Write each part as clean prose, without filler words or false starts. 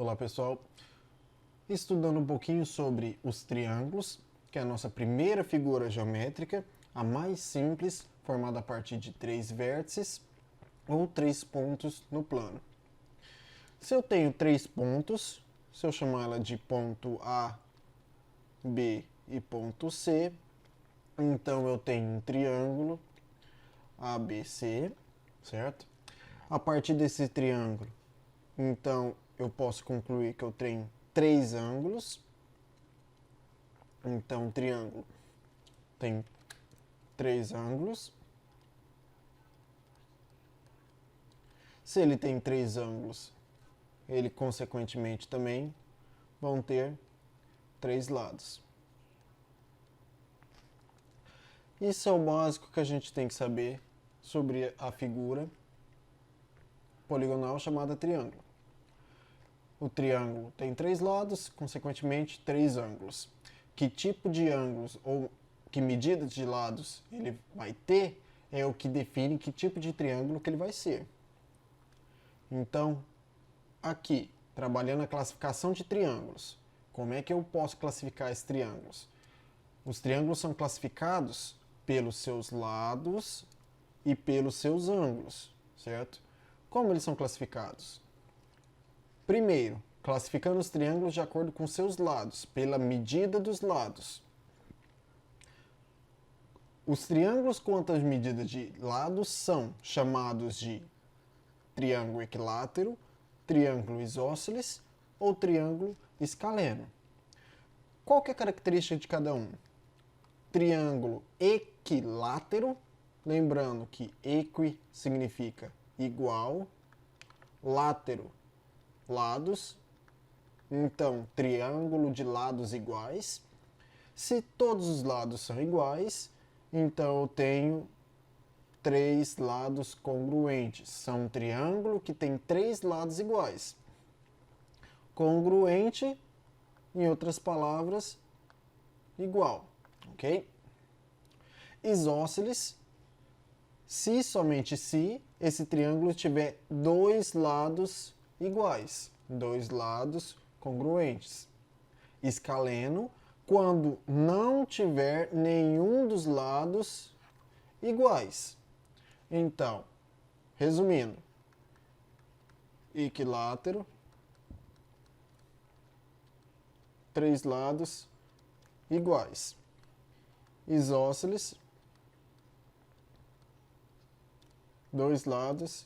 Olá pessoal, estudando um pouquinho sobre os triângulos, que é a nossa primeira figura geométrica, a mais simples, formada a partir de 3 vértices ou 3 pontos no plano. Se eu tenho 3 pontos, se eu chamar ela de ponto A, B e ponto C, então eu tenho um triângulo ABC, certo? A partir desse triângulo, então eu posso concluir que eu tenho 3 ângulos. Então, o triângulo tem 3 ângulos. Se ele tem 3 ângulos, ele consequentemente também vão ter 3 lados. Isso é o básico que a gente tem que saber sobre a figura poligonal chamada triângulo. O triângulo tem 3 lados, consequentemente 3 ângulos. Que tipo de ângulos ou que medida de lados ele vai ter é o que define que tipo de triângulo que ele vai ser. Então, aqui, trabalhando a classificação de triângulos, como é que eu posso classificar esses triângulos? Os triângulos são classificados pelos seus lados e pelos seus ângulos, certo? Como eles são classificados? Primeiro, classificando os triângulos de acordo com seus lados, pela medida dos lados. Os triângulos quanto às medidas de lados são chamados de triângulo equilátero, triângulo isósceles ou triângulo escaleno. Qual que é a característica de cada um? Triângulo equilátero, lembrando que equi significa igual, látero, lados, então triângulo de lados iguais. Se todos os lados são iguais, então eu tenho 3 lados congruentes. São um triângulo que tem 3 lados iguais. Congruente, em outras palavras, igual, ok? Isósceles, se somente se esse triângulo tiver 2 lados iguais, 2 lados congruentes. Escaleno, quando não tiver nenhum dos lados iguais. Então, resumindo, equilátero, 3 lados iguais. Isósceles, 2 lados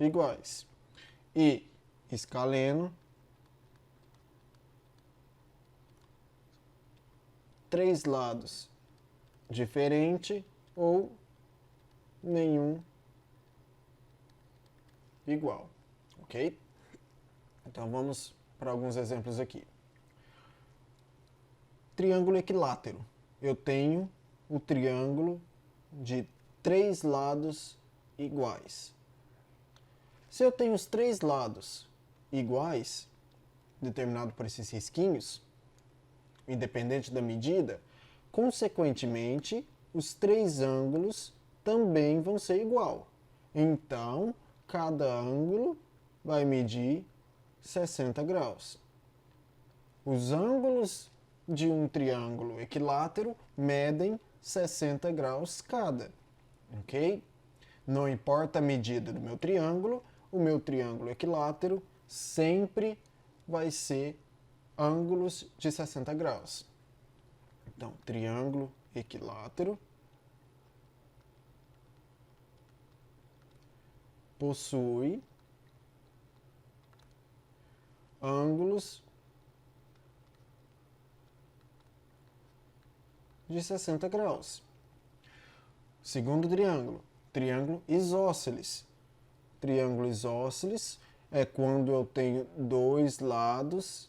iguais. E escaleno, 3 lados diferente ou nenhum igual, ok? Então vamos para alguns exemplos aqui. Triângulo equilátero. Eu tenho o triângulo de 3 lados iguais. Se eu tenho os 3 lados iguais, determinado por esses risquinhos, independente da medida, consequentemente, os 3 ângulos também vão ser igual. Então, cada ângulo vai medir 60 graus. Os ângulos de um triângulo equilátero medem 60 graus cada, ok? Não importa a medida do meu triângulo, o meu triângulo equilátero sempre vai ser ângulos de 60 graus. Então, triângulo equilátero possui ângulos de 60 graus. Segundo triângulo, triângulo isósceles. Triângulo isósceles é quando eu tenho 2 lados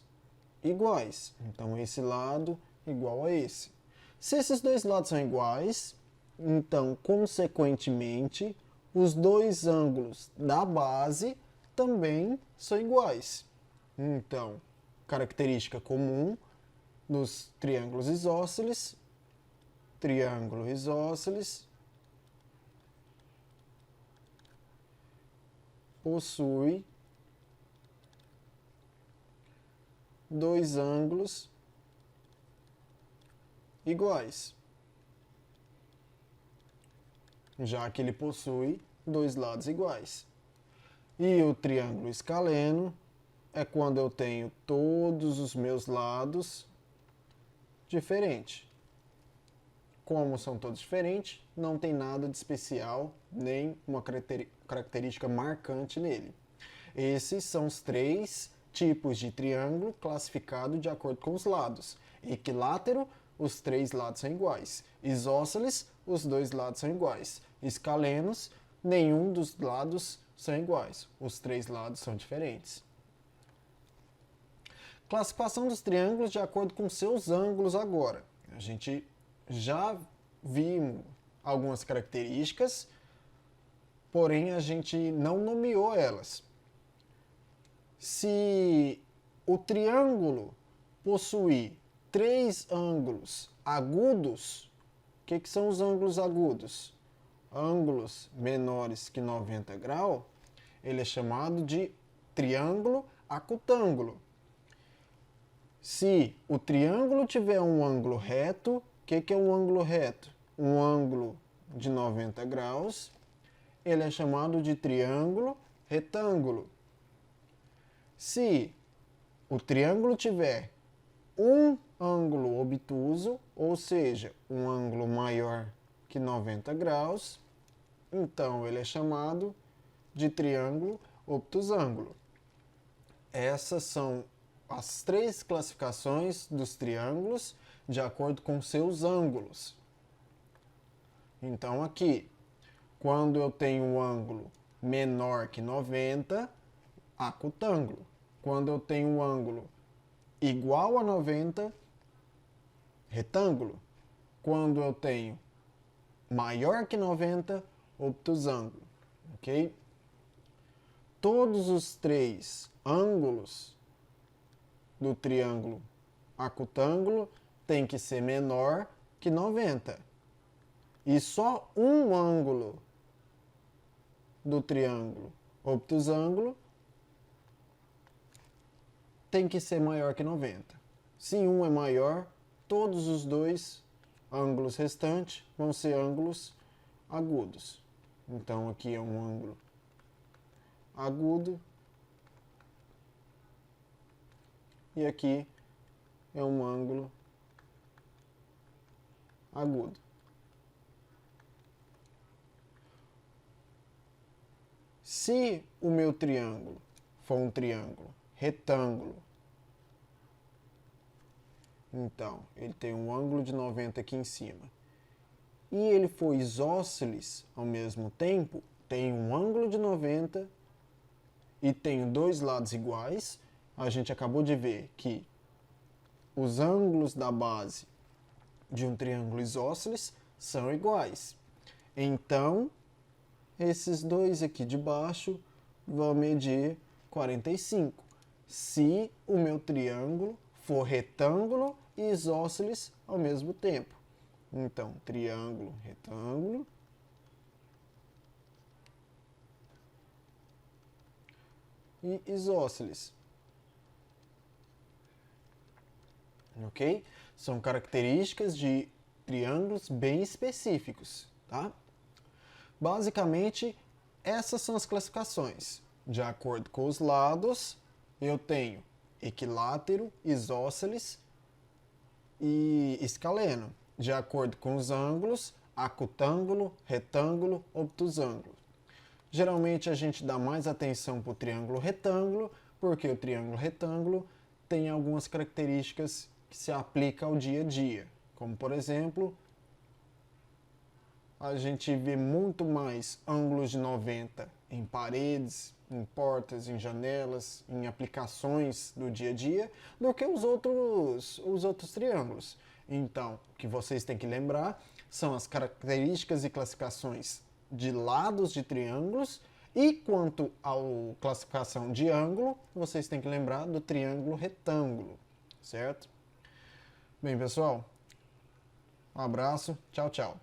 iguais. Então, esse lado igual a esse. Se esses 2 lados são iguais, então, consequentemente, os 2 ângulos da base também são iguais. Então, característica comum dos triângulos isósceles, triângulo isósceles possui dois ângulos iguais, já que ele possui dois lados iguais. E o triângulo escaleno é quando eu tenho todos os meus lados diferentes. Como são todos diferentes, não tem nada de especial, nem uma característica marcante nele. Esses são os três tipos de triângulo classificados de acordo com os lados. Equilátero, os três lados são iguais. Isósceles, os dois lados são iguais. Escalenos, nenhum dos lados são iguais. Os três lados são diferentes. Classificação dos triângulos de acordo com seus ângulos agora. A gente já viu algumas características, porém a gente não nomeou elas. Se o triângulo possuir três ângulos agudos, o que são os ângulos agudos? Ângulos menores que 90 graus, ele é chamado de triângulo acutângulo. Se o triângulo tiver um ângulo reto, o que é um ângulo reto? Um ângulo de 90 graus, ele é chamado de triângulo retângulo. Se o triângulo tiver um ângulo obtuso, ou seja, um ângulo maior que 90 graus, então ele é chamado de triângulo obtusângulo. Essas são as três classificações dos triângulos de acordo com seus ângulos. Então aqui, quando eu tenho um ângulo menor que 90, acutângulo. Quando eu tenho um ângulo igual a 90, retângulo. Quando eu tenho maior que 90, obtusângulo. Ok? Todos os três ângulos do triângulo acutângulo tem que ser menor que 90. E só um ângulo do triângulo obtusângulo tem que ser maior que 90. Se um é maior, todos os dois ângulos restantes vão ser ângulos agudos. Então aqui é um ângulo agudo e aqui é um ângulo agudo. Se o meu triângulo for um triângulo retângulo, então ele tem um ângulo de 90 aqui em cima, e ele for isósceles ao mesmo tempo, tem um ângulo de 90 e tem dois lados iguais, a gente acabou de ver que os ângulos da base de um triângulo isósceles são iguais. Então, esses dois aqui de baixo vão medir 45. Se o meu triângulo for retângulo e isósceles ao mesmo tempo. Então, triângulo, retângulo. E isósceles. Ok? São características de triângulos bem específicos, tá? Basicamente, essas são as classificações. De acordo com os lados, eu tenho equilátero, isósceles e escaleno. De acordo com os ângulos, acutângulo, retângulo, obtusângulo. Geralmente a gente dá mais atenção para o triângulo retângulo, porque o triângulo retângulo tem algumas características que se aplicam ao dia a dia. Como, por exemplo, a gente vê muito mais ângulos de 90 em paredes, em portas, em janelas, em aplicações do dia a dia, do que os outros triângulos. Então, o que vocês têm que lembrar são as características e classificações de lados de triângulos, e quanto à classificação de ângulo, vocês têm que lembrar do triângulo retângulo, certo? Bem, pessoal, um abraço, tchau, tchau.